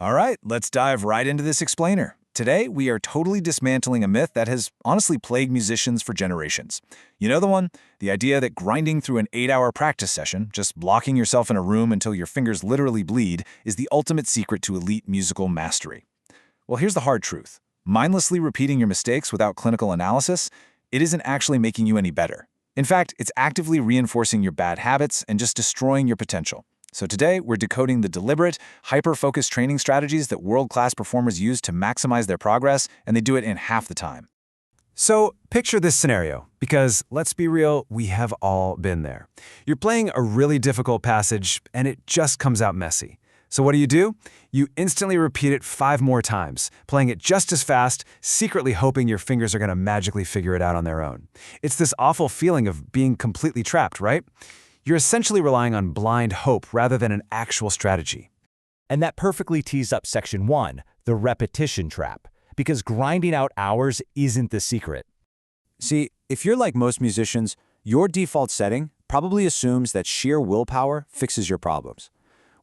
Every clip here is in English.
All right, let's dive right into this explainer. Today, we are totally dismantling a myth that has honestly plagued musicians for generations. You know the one? The idea that grinding through an 8-hour practice session, just locking yourself in a room until your fingers literally bleed, is the ultimate secret to elite musical mastery. Well, here's the hard truth. Mindlessly repeating your mistakes without clinical analysis, it isn't actually making you any better. In fact, it's actively reinforcing your bad habits and just destroying your potential. So today, we're decoding the deliberate, hyper-focused training strategies that world-class performers use to maximize their progress, and they do it in half the time. So picture this scenario, because let's be real, we have all been there. You're playing a really difficult passage, and it just comes out messy. So what do? You instantly repeat it 5 more times, playing it just as fast, secretly hoping your fingers are going to magically figure it out on their own. It's this awful feeling of being completely trapped, right? You're essentially relying on blind hope rather than an actual strategy. And that perfectly tees up Section 1, the repetition trap, because grinding out hours isn't the secret. See, if you're like most musicians, your default setting probably assumes that sheer willpower fixes your problems.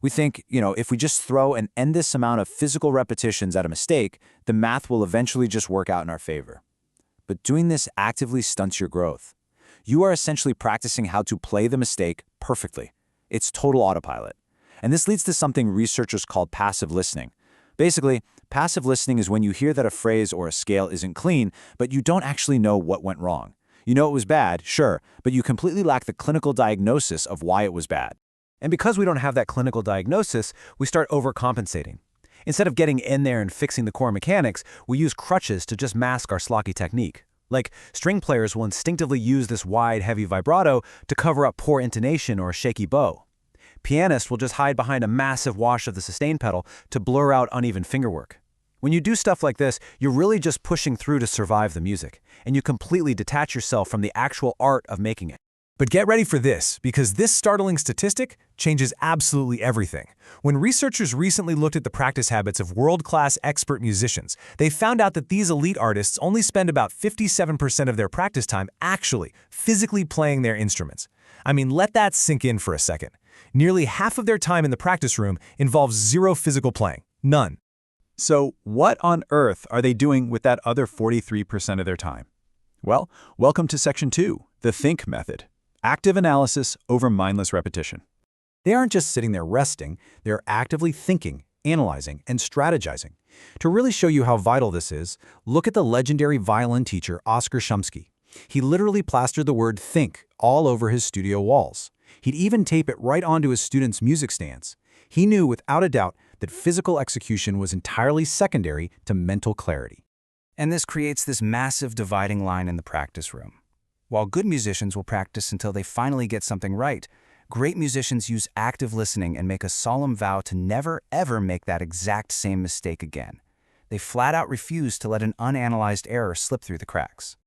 We think, if we just throw an endless amount of physical repetitions at a mistake, the math will eventually just work out in our favor. But doing this actively stunts your growth. You are essentially practicing how to play the mistake perfectly. It's total autopilot. And this leads to something researchers call passive listening. Basically, passive listening is when you hear that a phrase or a scale isn't clean, but you don't actually know what went wrong. You know it was bad, sure, but you completely lack the clinical diagnosis of why it was bad. And because we don't have that clinical diagnosis, we start overcompensating. Instead of getting in there and fixing the core mechanics, we use crutches to just mask our sloppy technique. Like, string players will instinctively use this wide, heavy vibrato to cover up poor intonation or a shaky bow. Pianists will just hide behind a massive wash of the sustain pedal to blur out uneven fingerwork. When you do stuff like this, you're really just pushing through to survive the music, and you completely detach yourself from the actual art of making it. But get ready for this, because this startling statistic changes absolutely everything. When researchers recently looked at the practice habits of world-class expert musicians, they found out that these elite artists only spend about 57% of their practice time actually, physically playing their instruments. I mean, let that sink in for a second. Nearly half of their time in the practice room involves zero physical playing. None. So what on earth are they doing with that other 43% of their time? Well, welcome to Section 2, the think method. Active analysis over mindless repetition. They aren't just sitting there resting, they're actively thinking, analyzing, and strategizing. To really show you how vital this is, look at the legendary violin teacher Oskar Shumsky. He literally plastered the word think all over his studio walls. He'd even tape it right onto his students' music stands. He knew without a doubt that physical execution was entirely secondary to mental clarity. And this creates this massive dividing line in the practice room. While good musicians will practice until they finally get something right, great musicians use active listening and make a solemn vow to never, ever make that exact same mistake again. They flat out refuse to let an unanalyzed error slip through the cracks.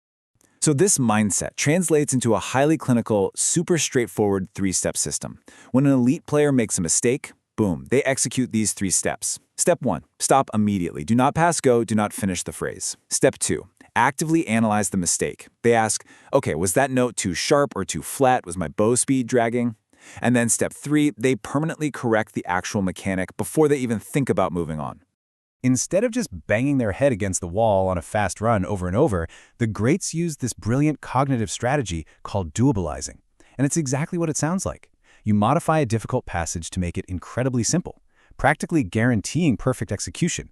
So this mindset translates into a highly clinical, super straightforward 3-step system. When an elite player makes a mistake, boom, they execute these 3 steps. Step 1, stop immediately. Do not pass go, do not finish the phrase. Step 2, actively analyze the mistake. They ask, okay, was that note too sharp or too flat? Was my bow speed dragging? And then step 3, they permanently correct the actual mechanic before they even think about moving on. Instead of just banging their head against the wall on a fast run over and over, the greats used this brilliant cognitive strategy called doabilizing. And it's exactly what it sounds like. You modify a difficult passage to make it incredibly simple, practically guaranteeing perfect execution.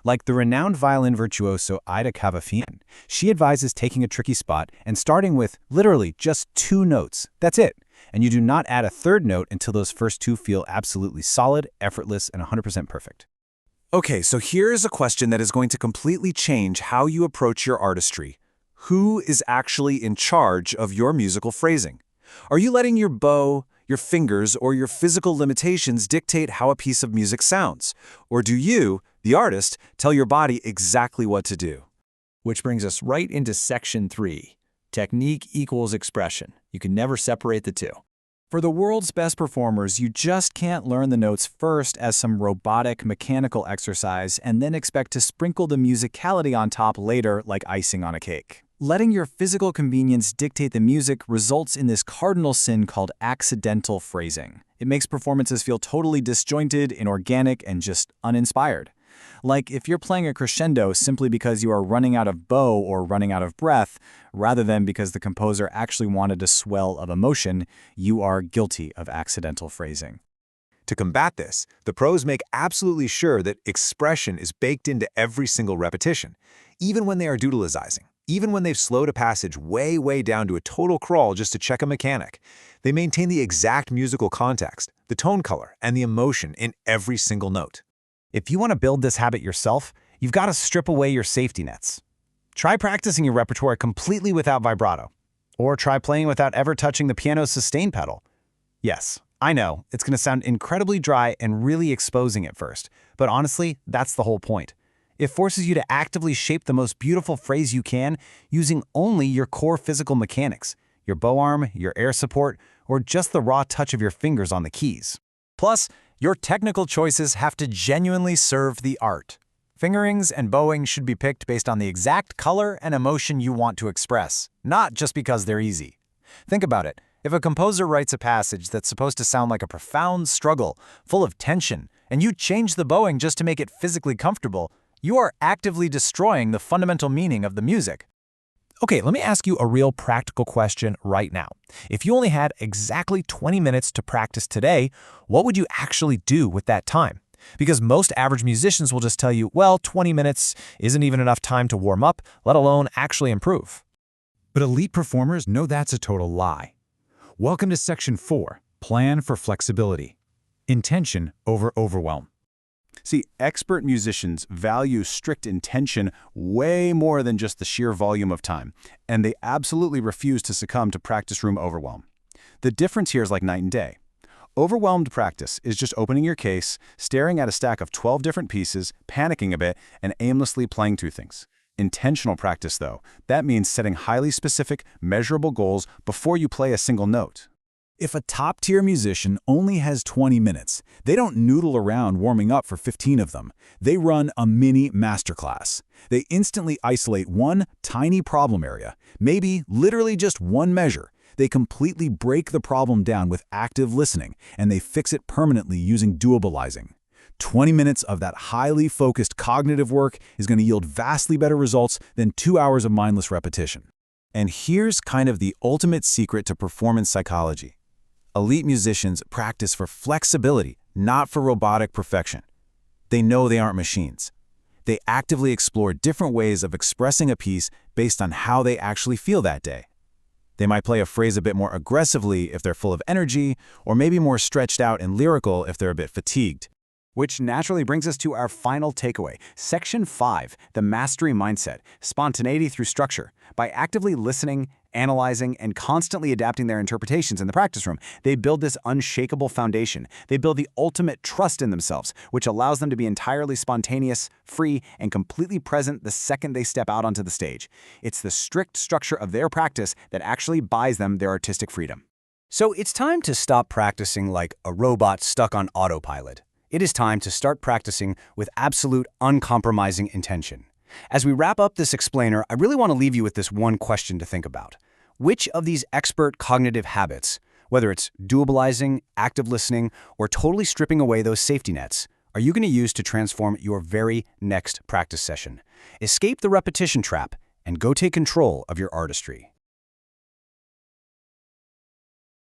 Like the renowned violin virtuoso Kavafian, she advises taking a tricky spot and starting with literally just 2 notes. That's it. And you do not add a 3rd note until those first 2 feel absolutely solid, effortless, and 100% perfect. Okay, so here's a question that is going to completely change how you approach your artistry. Who is actually in charge of your musical phrasing? Are you letting your bow, your fingers, or your physical limitations dictate how a piece of music sounds? Or do you, the artist, tell your body exactly what to do? Which brings us right into Section 3. Technique equals expression. You can never separate the two. For the world's best performers, you just can't learn the notes first as some robotic, mechanical exercise and then expect to sprinkle the musicality on top later like icing on a cake. Letting your physical convenience dictate the music results in this cardinal sin called accidental phrasing. It makes performances feel totally disjointed, inorganic, and just uninspired. Like if you're playing a crescendo simply because you are running out of bow or running out of breath, rather than because the composer actually wanted a swell of emotion, you are guilty of accidental phrasing. To combat this, the pros make absolutely sure that expression is baked into every single repetition, even when they are doodleizing, even when they've slowed a passage way down to a total crawl just to check a mechanic. They maintain the exact musical context, the tone color, and the emotion in every single note. If you want to build this habit yourself, you've got to strip away your safety nets. Try practicing your repertoire completely without vibrato, or try playing without ever touching the piano's sustain pedal. Yes, I know, it's going to sound incredibly dry and really exposing at first, but honestly, that's the whole point. It forces you to actively shape the most beautiful phrase you can using only your core physical mechanics, your bow arm, your air support, or just the raw touch of your fingers on the keys. Plus, your technical choices have to genuinely serve the art. Fingerings and bowing should be picked based on the exact color and emotion you want to express, not just because they're easy. Think about it. If a composer writes a passage that's supposed to sound like a profound struggle, full of tension, and you change the bowing just to make it physically comfortable, you are actively destroying the fundamental meaning of the music. Okay, let me ask you a real practical question right now. If you only had exactly 20 minutes to practice today, what would you actually do with that time? Because most average musicians will just tell you, well, 20 minutes isn't even enough time to warm up, let alone actually improve. But elite performers know that's a total lie. Welcome to Section 4, Plan for Flexibility. Intention over overwhelm. See, expert musicians value strict intention way more than just the sheer volume of time, and they absolutely refuse to succumb to practice room overwhelm. The difference here is like night and day. Overwhelmed practice is just opening your case, staring at a stack of 12 different pieces, panicking a bit, and aimlessly playing through things. Intentional practice, though, that means setting highly specific, measurable goals before you play a single note. If a top-tier musician only has 20 minutes, they don't noodle around warming up for 15 of them. They run a mini masterclass. They instantly isolate one tiny problem area, maybe literally just one measure. They completely break the problem down with active listening, and they fix it permanently using doabilizing. 20 minutes of that highly focused cognitive work is going to yield vastly better results than 2 hours of mindless repetition. And here's kind of the ultimate secret to performance psychology. Elite musicians practice for flexibility, not for robotic perfection. They know they aren't machines. They actively explore different ways of expressing a piece based on how they actually feel that day. They might play a phrase a bit more aggressively if they're full of energy, or maybe more stretched out and lyrical if they're a bit fatigued. Which naturally brings us to our final takeaway, Section 5, the mastery mindset, spontaneity through structure. By actively listening, analyzing, and constantly adapting their interpretations in the practice room, they build this unshakable foundation. They build the ultimate trust in themselves, which allows them to be entirely spontaneous, free, and completely present the second they step out onto the stage. It's the strict structure of their practice that actually buys them their artistic freedom. So it's time to stop practicing like a robot stuck on autopilot. It is time to start practicing with absolute, uncompromising intention. As we wrap up this explainer, I really want to leave you with this one question to think about. Which of these expert cognitive habits, whether it's doabilizing, active listening, or totally stripping away those safety nets, are you going to use to transform your very next practice session? Escape the repetition trap and go take control of your artistry.